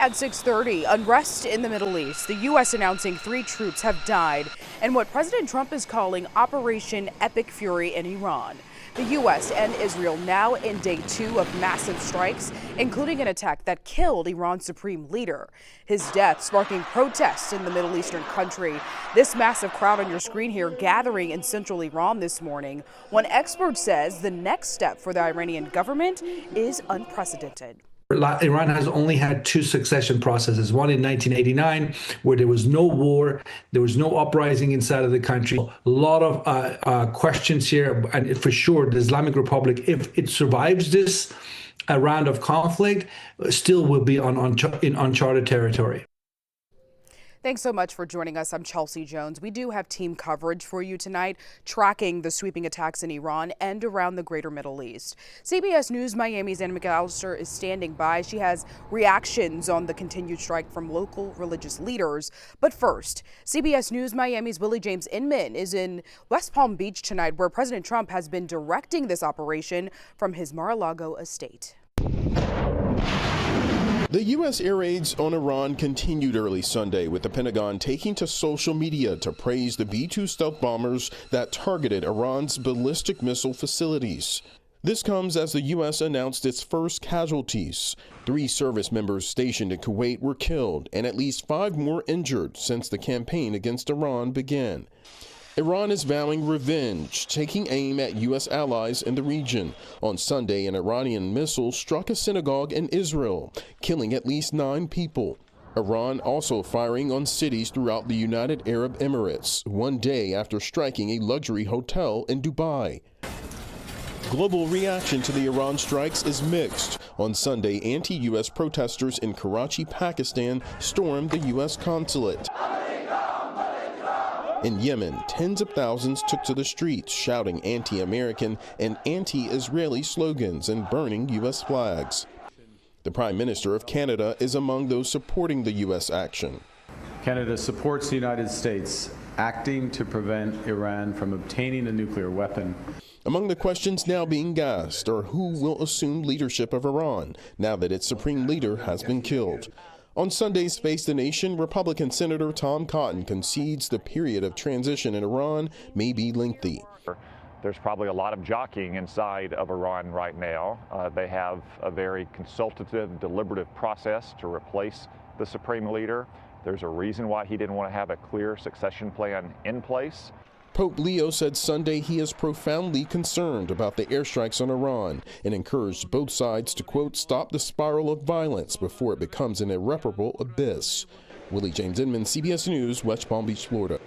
At 6:30, unrest in the Middle East, the U.S. announcing 3 troops have died in what President Trump is calling Operation Epic Fury in Iran. The U.S. and Israel now in day 2 of massive strikes, including an attack that killed Iran's supreme leader. His death sparking protests in the Middle Eastern country. This massive crowd on your screen here gathering in central Iran this morning. One expert says the next step for the Iranian government is unprecedented. Iran has only had 2 succession processes, one in 1989, where there was no war, there was no uprising inside of the country. A lot of questions here, and for sure, the Islamic Republic, if it survives this round of conflict, still will be in uncharted territory. Thanks so much for joining us. I'm Chelsea Jones. We do have team coverage for you tonight, tracking the sweeping attacks in Iran and around the greater Middle East. CBS News Miami's Anna McAllister is standing by. She has reactions on the continued strike from local religious leaders. But first, CBS News Miami's Willie James Inman is in West Palm Beach tonight, where President Trump has been directing this operation from his Mar-a-Lago estate. The U.S. air raids on Iran continued early Sunday, with the Pentagon taking to social media to praise the B-2 stealth bombers that targeted Iran's ballistic missile facilities. This comes as the U.S. announced its first casualties. 3 service members stationed in Kuwait were killed and at least 5 more injured since the campaign against Iran began. Iran is vowing revenge, taking aim at U.S. allies in the region. On Sunday, an Iranian missile struck a synagogue in Israel, killing at least 9 people. Iran also firing on cities throughout the United Arab Emirates, one day after striking a luxury hotel in Dubai. Global reaction to the Iran strikes is mixed. On Sunday, anti-U.S. protesters in Karachi, Pakistan, stormed the U.S. consulate. In Yemen, tens of thousands took to the streets, shouting anti-American and anti-Israeli slogans and burning U.S. flags. The Prime Minister of Canada is among those supporting the U.S. action. Canada supports the United States acting to prevent Iran from obtaining a nuclear weapon. Among the questions now being asked are who will assume leadership of Iran now that its supreme leader has been killed. On Sunday's Face the Nation, Republican Senator Tom Cotton concedes the period of transition in Iran may be lengthy. There's probably a lot of jockeying inside of Iran right now. They have a very consultative, deliberative process to replace the supreme leader. There's a reason why he didn't want to have a clear succession plan in place. Pope Leo said Sunday he is profoundly concerned about the airstrikes on Iran and encouraged both sides to, quote, stop the spiral of violence before it becomes an irreparable abyss. Willie James Inman, CBS News, West Palm Beach, Florida.